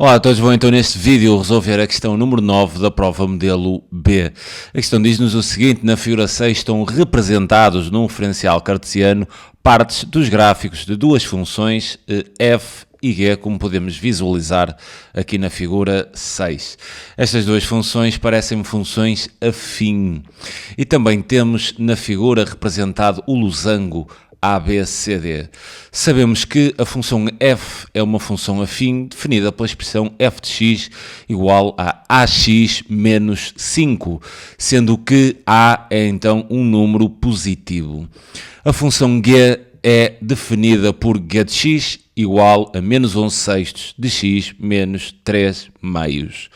Olá a todos, vou então neste vídeo resolver a questão número 9 da prova modelo B. A questão diz-nos o seguinte: na figura 6 estão representados num referencial cartesiano partes dos gráficos de duas funções f e g, como podemos visualizar aqui na figura 6. Estas duas funções parecem funções afim. E também temos na figura representado o losango ABCD. Sabemos que a função f é uma função afim definida pela expressão f de x igual a ax menos 5, sendo que a é então um número positivo. A função g é definida por g de x igual a menos 11 sextos de x menos 3 meios.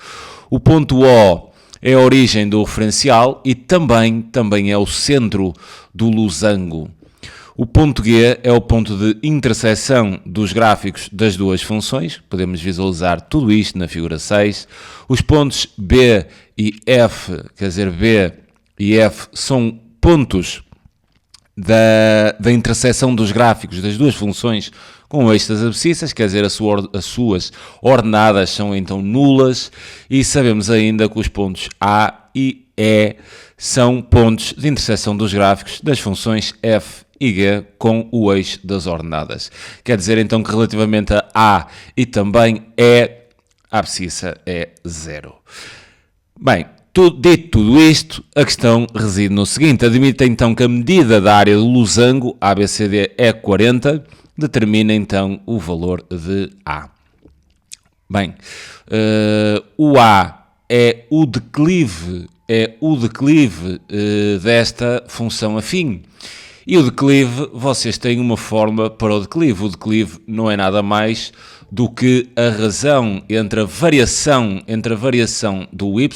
O ponto O é a origem do referencial e também é o centro do losango. O ponto G é o ponto de interseção dos gráficos das duas funções. Podemos visualizar tudo isto na figura 6. Os pontos B e F, quer dizer, B e F, são pontos da interseção dos gráficos das duas funções com estas abscissas, quer dizer, as suas ordenadas são então nulas, e sabemos ainda que os pontos A e E são pontos de interseção dos gráficos das funções f e g com o eixo das ordenadas. Quer dizer então que relativamente a A e também E, a abscissa é 0. Bem, dito tudo isto, a questão reside no seguinte: admite então que a medida da área do losango ABCD é 40, determina então o valor de A. Bem, o A é o declive desta função afim. E o declive, vocês têm uma fórmula para o declive. O declive não é nada mais do que a razão entre a variação do y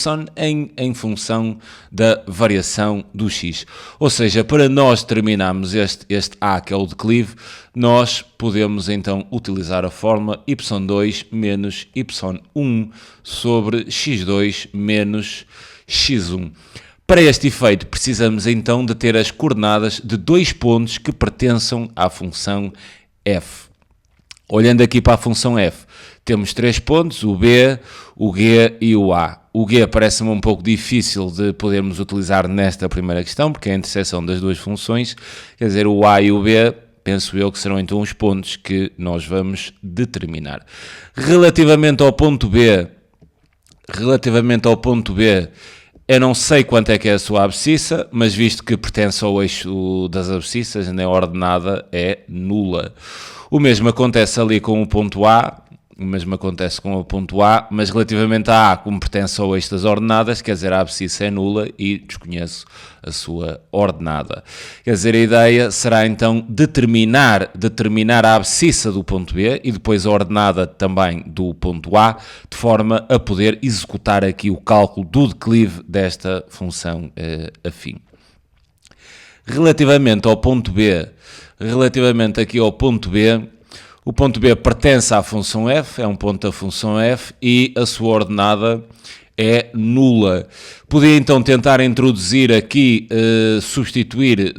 em função da variação do x. Ou seja, para nós determinarmos este A, que é o declive, nós podemos então utilizar a fórmula y2 menos y1 sobre x2 menos x1. Para este efeito, precisamos então de ter as coordenadas de dois pontos que pertençam à função f. Olhando aqui para a função f, temos três pontos, o B, o G e o A. O G parece-me um pouco difícil de podermos utilizar nesta primeira questão, porque é a interseção das duas funções, quer dizer, o A e o B, penso eu que serão então os pontos que nós vamos determinar. Relativamente ao ponto B, eu não sei quanto é que é a sua abscissa, mas visto que pertence ao eixo das abscissas, a ordenada é nula. O mesmo acontece ali com o ponto A, mas relativamente a A, como pertence ao eixo das ordenadas, quer dizer, a abscissa é nula e desconheço a sua ordenada. Quer dizer, a ideia será então determinar a abscissa do ponto B e depois a ordenada também do ponto A, de forma a poder executar aqui o cálculo do declive desta função afim. Relativamente aqui ao ponto B, o ponto B pertence à função f, é um ponto da função f e a sua ordenada é nula. Podia então tentar introduzir aqui, substituir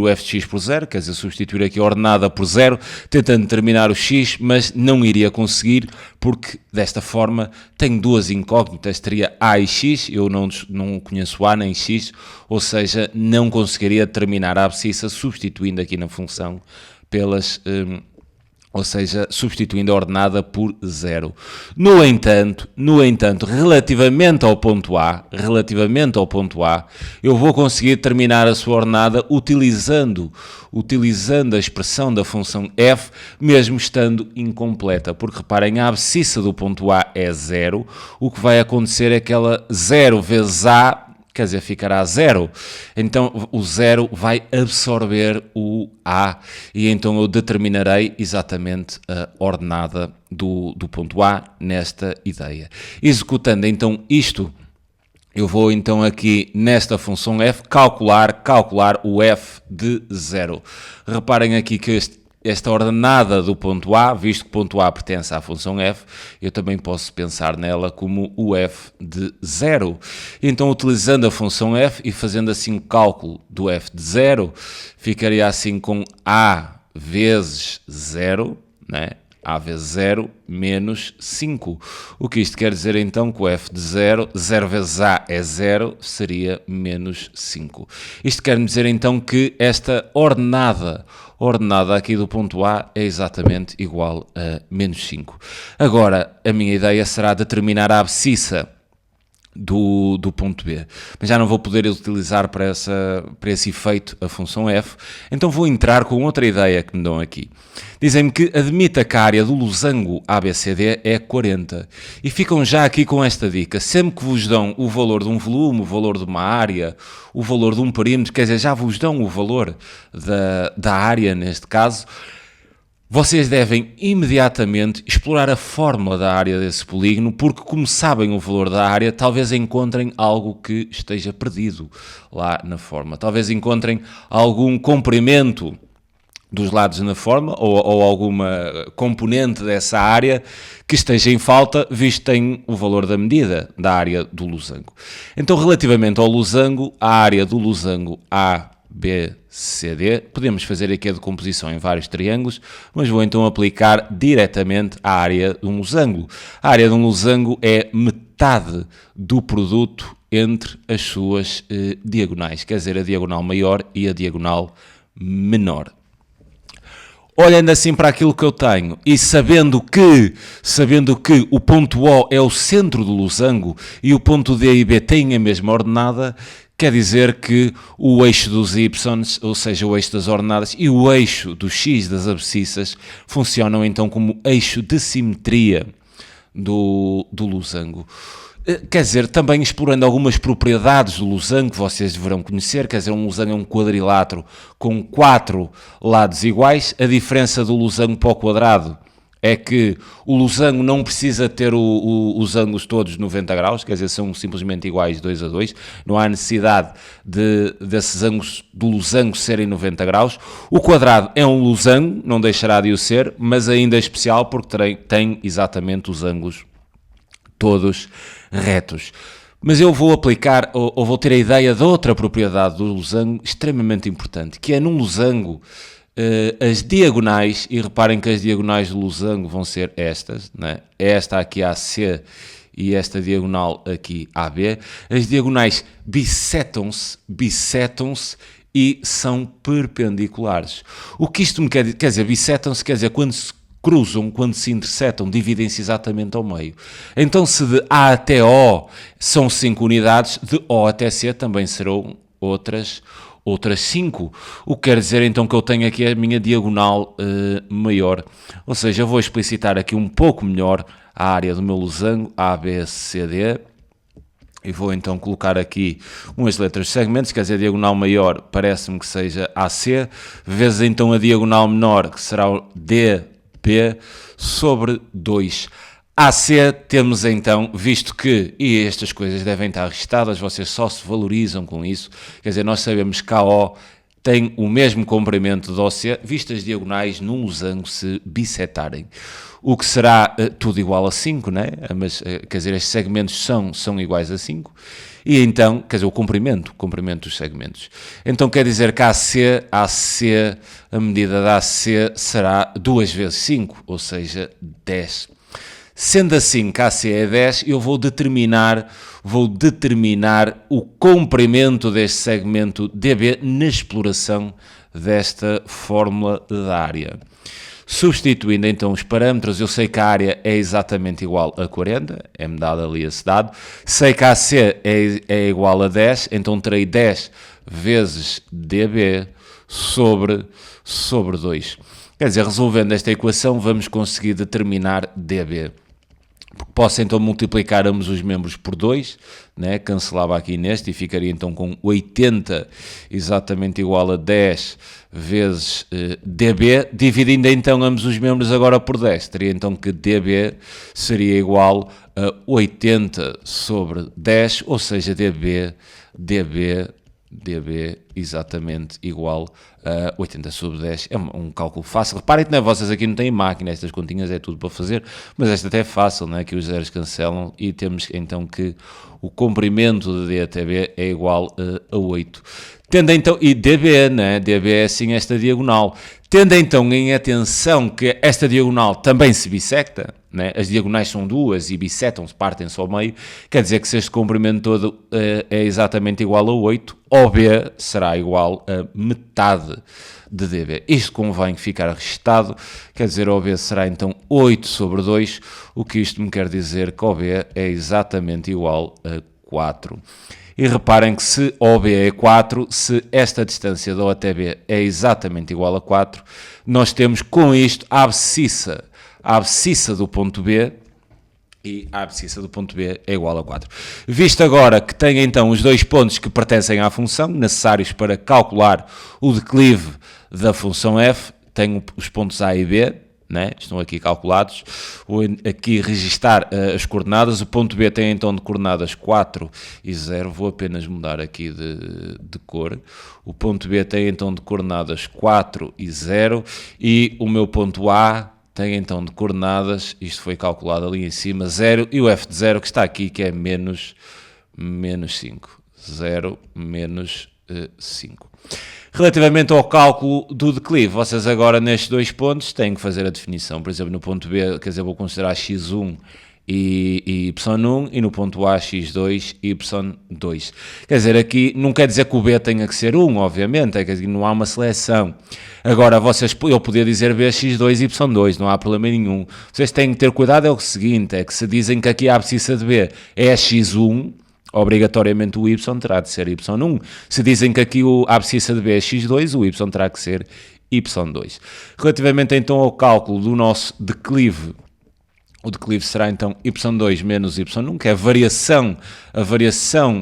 o f de x por 0, quer dizer, substituir aqui a ordenada por 0, tentando determinar o x, mas não iria conseguir, porque desta forma tenho duas incógnitas, teria a e x, eu não conheço a nem x, ou seja, não conseguiria determinar a abscissa substituindo aqui na função substituindo a ordenada por 0. No entanto, relativamente ao ponto A, eu vou conseguir determinar a sua ordenada utilizando a expressão da função f, mesmo estando incompleta, porque reparem, a abscissa do ponto A é 0, o que vai acontecer é que ela 0 vezes A, quer dizer, ficará 0. Então, o 0 vai absorver o A e então eu determinarei exatamente a ordenada do ponto A nesta ideia. Executando então isto, eu vou então aqui nesta função f calcular o f de 0. Reparem aqui que esta ordenada do ponto A, visto que o ponto A pertence à função f, eu também posso pensar nela como o f de 0. Então, utilizando a função f e fazendo assim o cálculo do f de 0, ficaria assim com A vezes 0, né? A vezes 0 menos 5. O que isto quer dizer então que o f de 0, 0 vezes a é 0, seria menos 5. Isto quer dizer então que esta ordenada aqui do ponto A é exatamente igual a menos 5. Agora, a minha ideia será determinar a abscissa do ponto B, mas já não vou poder utilizar para esse efeito a função f, então vou entrar com outra ideia que me dão aqui. Dizem-me que admita que a área do losango ABCD é 40, e ficam já aqui com esta dica: sempre que vos dão o valor de um volume, o valor de uma área, o valor de um perímetro, quer dizer, já vos dão o valor da área neste caso, vocês devem imediatamente explorar a fórmula da área desse polígono, porque como sabem o valor da área, talvez encontrem algo que esteja perdido lá na fórmula. Talvez encontrem algum comprimento dos lados na fórmula ou alguma componente dessa área que esteja em falta, visto que tem o valor da medida da área do losango. Então, relativamente ao losango, a área do losango ABCD, podemos fazer aqui a decomposição em vários triângulos, mas vou então aplicar diretamente a área de um losango. A área de um losango é metade do produto entre as suas diagonais, quer dizer, a diagonal maior e a diagonal menor. Olhando assim para aquilo que eu tenho e sabendo que o ponto O é o centro do losango e o ponto D e B têm a mesma ordenada, quer dizer que o eixo dos y, ou seja, o eixo das ordenadas, e o eixo do x das abscissas funcionam então como eixo de simetria do losango. Quer dizer, também explorando algumas propriedades do losango que vocês deverão conhecer, quer dizer, um losango é um quadrilátero com 4 lados iguais. A diferença do losango para o quadrado é que o losango não precisa ter os ângulos todos 90 graus, quer dizer, são simplesmente iguais 2 a 2, não há necessidade desses ângulos do losango serem 90 graus. O quadrado é um losango, não deixará de o ser, mas ainda é especial porque tem exatamente os ângulos todos retos. Mas eu vou aplicar, ou vou ter a ideia de outra propriedade do losango extremamente importante, que é num losango as diagonais, e reparem que as diagonais do losango vão ser estas, né? Esta aqui AC e esta diagonal aqui AB, as diagonais bissetam-se e são perpendiculares. O que isto me quer dizer, bissetam-se quer dizer quando se cruzam, quando se intersetam, dividem-se exatamente ao meio. Então, se de A até O são 5 unidades, de O até C também serão outras 5. O que quer dizer então que eu tenho aqui a minha diagonal maior. Ou seja, eu vou explicitar aqui um pouco melhor a área do meu losango, ABCD. E vou então colocar aqui umas letras de segmentos, quer dizer, a diagonal maior parece-me que seja AC, vezes então a diagonal menor, que será o DB, sobre 2. AC temos então, visto que, e estas coisas devem estar registadas, vocês só se valorizam com isso, quer dizer, nós sabemos que a O tem o mesmo comprimento do OC, visto as diagonais num losango se bissetarem. O que será tudo igual a 5, né? Mas, quer dizer, estes segmentos são iguais a 5. E então, quer dizer, o comprimento dos segmentos. Então quer dizer que a medida da AC será 2 vezes 5, ou seja, 10. Sendo assim que a AC é 10, eu vou determinar o comprimento deste segmento DB na exploração desta fórmula da área. Substituindo então os parâmetros, eu sei que a área é exatamente igual a 40, é-me dado ali esse dado. Sei que a AC é igual a 10, então terei 10 vezes DB sobre 2. Quer dizer, resolvendo esta equação, vamos conseguir determinar DB. Porque posso então multiplicar ambos os membros por 2, né? Cancelava aqui neste e ficaria então com 80 exatamente igual a 10 vezes DB, dividindo então ambos os membros agora por 10. Teria então que DB seria igual a 80 sobre 10, ou seja, DB dB exatamente igual a 80 sobre 10. É um cálculo fácil. Reparem que vocês aqui não têm máquina, estas continhas é tudo para fazer, mas esta até é fácil, não é? Que os zeros cancelam e temos então que o comprimento de D até B é igual a 8. Tendo então, e dB, né? dB é assim esta diagonal. Tendo então em atenção que esta diagonal também se bissecta, né? As diagonais são duas e bissetam-se, partem-se ao meio, quer dizer que se este comprimento todo é exatamente igual a 8, OB será igual a metade de dB. Isto convém ficar registado, quer dizer, OB será então 8 sobre 2, o que isto me quer dizer que OB é exatamente igual a 4. E reparem que se OB é 4, se esta distância da O até B é exatamente igual a 4, nós temos com isto a abscissa do ponto B, e a abscissa do ponto B é igual a 4. Visto agora que tem então os dois pontos que pertencem à função, necessários para calcular o declive da função f, tenho os pontos A e B, né? Estão aqui calculados, vou aqui registar as coordenadas, o ponto B tem então de coordenadas 4 e 0, vou apenas mudar aqui de cor, o ponto B tem então de coordenadas 4 e 0, e o meu ponto A tem então de coordenadas, isto foi calculado ali em cima, 0, e o f de 0 que está aqui, que é menos 5, 0 menos 5. Relativamente ao cálculo do declive, vocês agora nestes dois pontos têm que fazer a definição. Por exemplo, no ponto B, quer dizer, vou considerar x1 e y1, e no ponto A, x2 e y2. Quer dizer, aqui não quer dizer que o B tenha que ser 1, obviamente, é que não há uma seleção. Agora, eu podia dizer B, x2 e y2, não há problema nenhum. Vocês têm que ter cuidado, é o seguinte, é que se dizem que aqui a abscissa de B é x1, obrigatoriamente o y terá de ser y1. Se dizem que aqui a abscissa de B é x2, o y terá que ser y2. Relativamente então ao cálculo do nosso declive, o declive será então y2 menos y1, que é a variação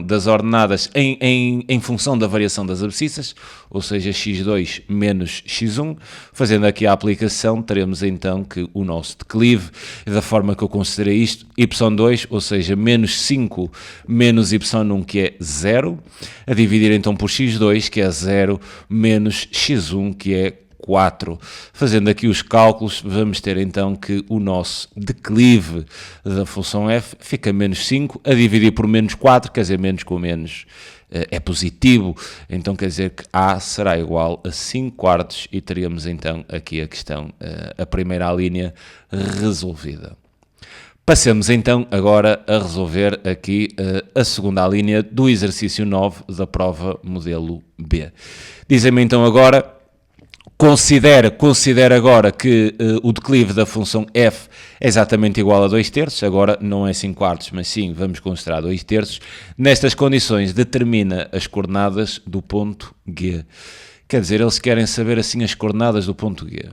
das ordenadas em função da variação das abscissas, ou seja, x2 menos x1. Fazendo aqui a aplicação, teremos então que o nosso declive, da forma que eu considerei isto, y2, ou seja, menos 5 menos y1, que é 0, a dividir então por x2, que é 0, menos x1, que é 4. Fazendo aqui os cálculos, vamos ter então que o nosso declive da função f fica menos 5, a dividir por menos 4, quer dizer, menos com menos é positivo, então quer dizer que A será igual a 5 quartos, e teríamos então aqui a questão, a primeira linha resolvida. Passemos então agora a resolver aqui a segunda linha do exercício 9 da prova modelo B. Dizem-me então agora, considera agora que o declive da função f é exatamente igual a 2/3, agora não é 5 quartos, mas sim, vamos considerar 2/3. Nestas condições, determina as coordenadas do ponto G. Quer dizer, eles querem saber assim as coordenadas do ponto G.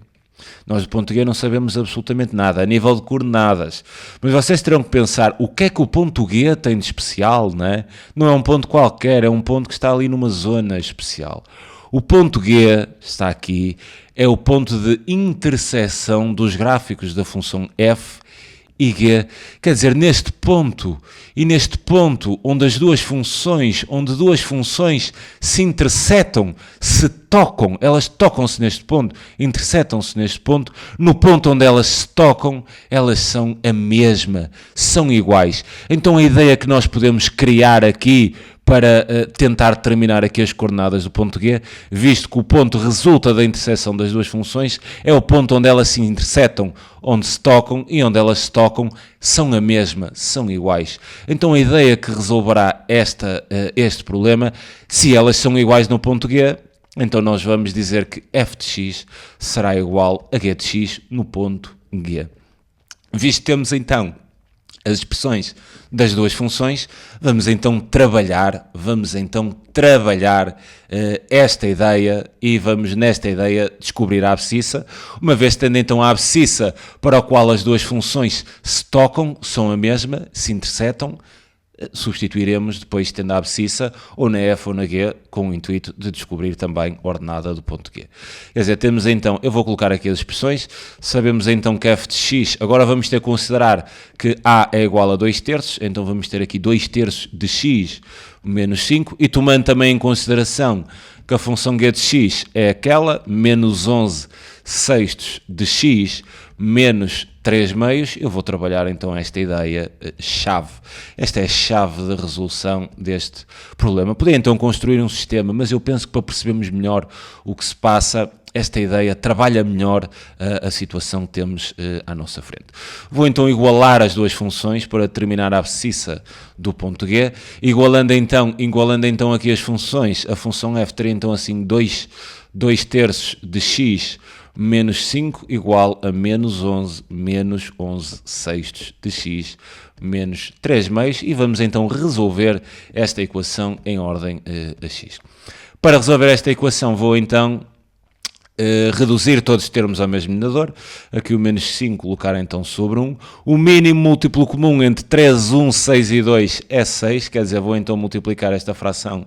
Nós do ponto G não sabemos absolutamente nada, a nível de coordenadas. Mas vocês terão que pensar, o que é que o ponto G tem de especial, não é? Não é um ponto qualquer, é um ponto que está ali numa zona especial. O ponto G, está aqui, é o ponto de interseção dos gráficos da função f e G. Quer dizer, neste ponto onde duas funções se intersetam, se tocam, elas tocam-se neste ponto, intersetam-se neste ponto, no ponto onde elas se tocam, elas são a mesma, são iguais. Então a ideia que nós podemos criar aqui para tentar determinar aqui as coordenadas do ponto G, visto que o ponto resulta da interseção das duas funções, é o ponto onde elas se intersetam, onde se tocam, e onde elas se tocam são a mesma, são iguais. Então a ideia que resolverá este problema, se elas são iguais no ponto G, então nós vamos dizer que f de x será igual a g de x no ponto G. Visto que temos então as expressões das duas funções, vamos então trabalhar esta ideia, e vamos nesta ideia descobrir a abscissa, uma vez tendo então a abscissa para a qual as duas funções se tocam, são a mesma, se intersetam, substituiremos depois tendo a abscissa ou na F ou na G, com o intuito de descobrir também a ordenada do ponto G. Quer dizer, temos então, eu vou colocar aqui as expressões, sabemos então que f de x, agora vamos ter que considerar que a é igual a 2/3, então vamos ter aqui 2/3 de x menos 5, e tomando também em consideração que a função g de x é aquela, menos 11/6 de x menos 3/2, eu vou trabalhar então esta ideia chave. Esta é a chave de resolução deste problema. Podia então construir um sistema, mas eu penso que para percebermos melhor o que se passa, esta ideia trabalha melhor a situação que temos à nossa frente. Vou então igualar as duas funções para determinar a abscissa do ponto G. Igualando então aqui as funções, a função f teria então assim 2/3 de x menos 5 igual a menos 11/6 de x menos 3/2, e vamos então resolver esta equação em ordem a x. Para resolver esta equação vou então reduzir todos os termos ao mesmo denominador, aqui o menos 5 colocar então sobre 1, o mínimo múltiplo comum entre 3, 1, 6 e 2 é 6, quer dizer, vou então multiplicar esta fração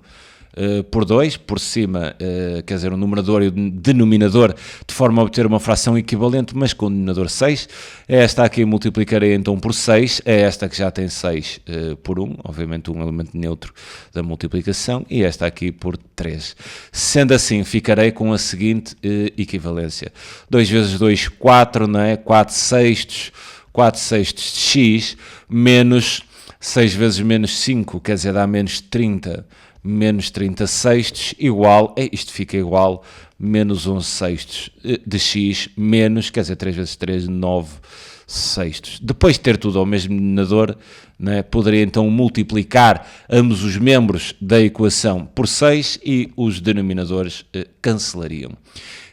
por 2, por cima, quer dizer, o numerador e o denominador, de forma a obter uma fração equivalente, mas com o denominador 6. Esta aqui multiplicarei então por 6, é esta que já tem 6 por 1, obviamente um elemento neutro da multiplicação, e esta aqui por 3. Sendo assim, ficarei com a seguinte equivalência. 2 vezes 2, 4, não é? 4/6 de x, menos 6 vezes menos 5, quer dizer, dá menos 30, menos 30/6 igual, isto fica igual, menos 11/6 de x, menos, quer dizer, 3 vezes 3, 9/6. Depois de ter tudo ao mesmo denominador, né, poderia então multiplicar ambos os membros da equação por 6 e os denominadores cancelariam.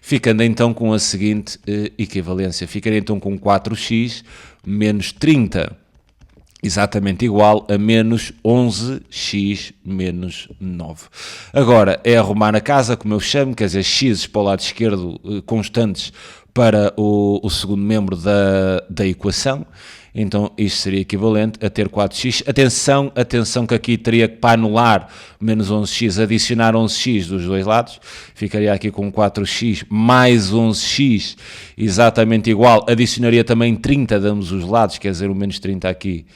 Ficando então com a seguinte equivalência, ficaria então com 4x menos 30, exatamente igual a menos 11x menos 9. Agora é arrumar a casa, como eu chamo, quer dizer, x para o lado esquerdo constantes para o segundo membro da equação. Então isto seria equivalente a ter 4x. Atenção que aqui teria que, para anular menos 11x, adicionar 11x dos dois lados. Ficaria aqui com 4x mais 11x, exatamente igual. Adicionaria também 30 de ambos os lados, quer dizer, o menos 30 aqui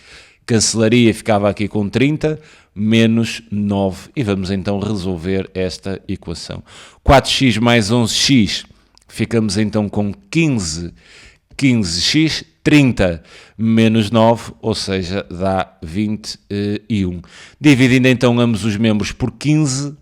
cancelaria, ficava aqui com 30, menos 9. E vamos então resolver esta equação. 4x mais 11x, ficamos então com 15x, 30 menos 9, ou seja, dá 21. Dividindo então ambos os membros por 15,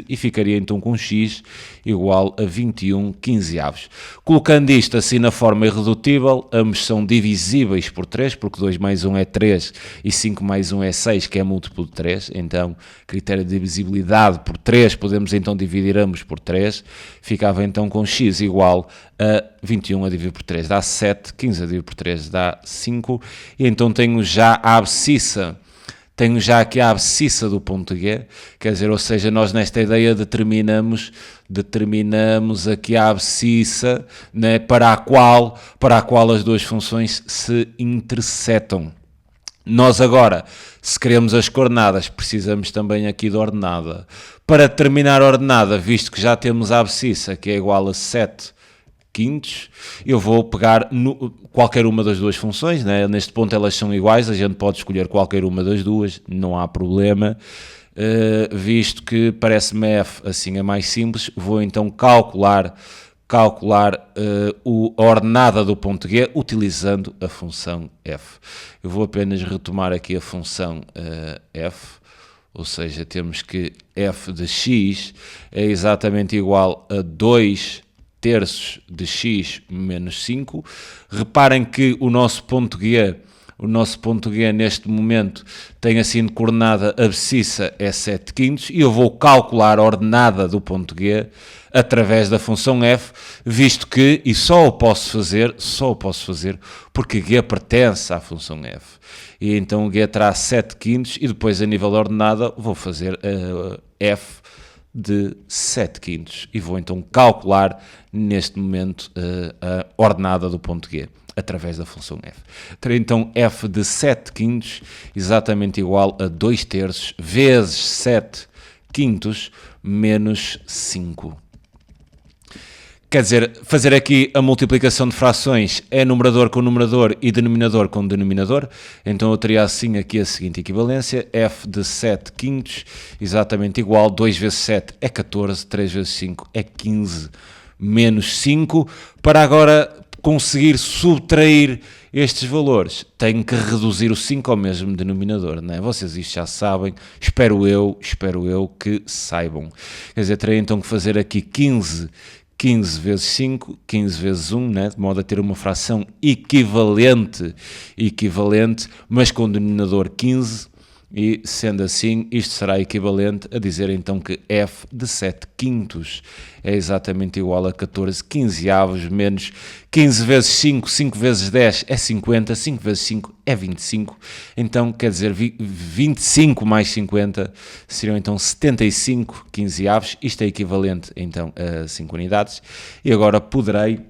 e ficaria então com x igual a 21 15avos. Colocando isto assim na forma irredutível, ambos são divisíveis por 3, porque 2 mais 1 é 3 e 5 mais 1 é 6, que é múltiplo de 3. Então, critério de divisibilidade por 3, podemos então dividir ambos por 3. Ficava então com x igual a 21 a dividir por 3 dá 7, 15 a dividir por 3 dá 5, e então tenho já a abscissa. Tenho já aqui a abscissa do ponto G, quer dizer, ou seja, nós nesta ideia determinamos aqui a abscissa, né, para a qual as duas funções se intersetam. Nós agora, se queremos as coordenadas, precisamos também aqui da ordenada. Para determinar a ordenada, visto que já temos a abscissa, que é igual a 7 quintos, eu vou pegar qualquer uma das duas funções, né? Neste ponto elas são iguais, a gente pode escolher qualquer uma das duas, não há problema, visto que parece-me f assim é mais simples, vou então calcular a ordenada do ponto G utilizando a função f. Eu vou apenas retomar aqui a função f, ou seja, temos que f de x é exatamente igual a 2/3 de x menos 5. Reparem que o nosso ponto G neste momento tem assim de coordenada abscissa é 7 quintos, e eu vou calcular a ordenada do ponto G através da função f, visto que, e só o posso fazer porque G pertence à função f. E então o G terá 7 quintos, e depois a nível da ordenada vou fazer f de 7 quintos. E vou então calcular neste momento a ordenada do ponto G, através da função f. Terei então f de 7 quintos exatamente igual a 2 terços vezes 7 quintos menos 5. Quer dizer, fazer aqui a multiplicação de frações é numerador com numerador e denominador com denominador. Então eu teria assim aqui a seguinte equivalência: f de 7 quintos exatamente igual, 2 vezes 7 é 14, 3 vezes 5 é 15, menos 5. Para agora conseguir subtrair estes valores, tenho que reduzir o 5 ao mesmo denominador, não é? Vocês isto já sabem, espero eu que saibam. Quer dizer, terei então que fazer aqui 15 vezes 5, 15 vezes 1, né? De modo a ter uma fração equivalente, mas com o denominador 15, e sendo assim, isto será equivalente a dizer então que f de 7 quintos é exatamente igual a 14 quinzeavos menos 15 vezes 5, 5 vezes 10 é 50, 5 vezes 5 é 25, então quer dizer 25 mais 50 seriam então 75 quinzeavos, isto é equivalente então a 5 unidades, e agora poderei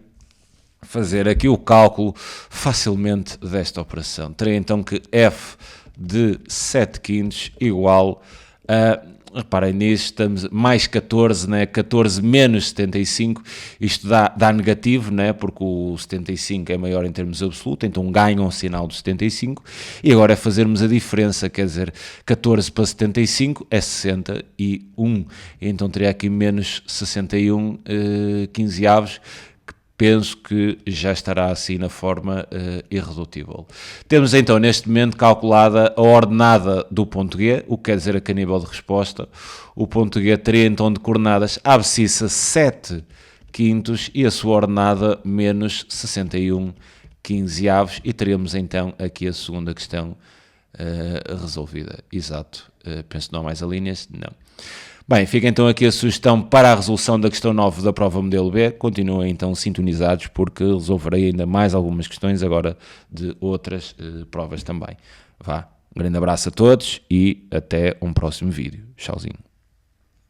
fazer aqui o cálculo facilmente desta operação. Terei então que f de 7 quintos igual a, reparem nisso, estamos mais 14, né? 14 menos 75, isto dá negativo, né? Porque o 75 é maior em termos absolutos, então ganha um sinal do 75, e agora é fazermos a diferença, quer dizer, 14 para 75 é 61, então teria aqui menos 61 quinzeavos, penso que já estará assim na forma irredutível. Temos então neste momento calculada a ordenada do ponto G, o que quer dizer que a nível de resposta o ponto G teria então de coordenadas abscissa 7 quintos e a sua ordenada menos 61 quinzeavos, e teremos então aqui a segunda questão resolvida. Exato. Penso que não há mais alíneas? Não. Bem, fica então aqui a sugestão para a resolução da questão 9 da prova modelo B. Continuem então sintonizados, porque resolverei ainda mais algumas questões agora de outras provas também. Vá, um grande abraço a todos e até um próximo vídeo. Tchauzinho.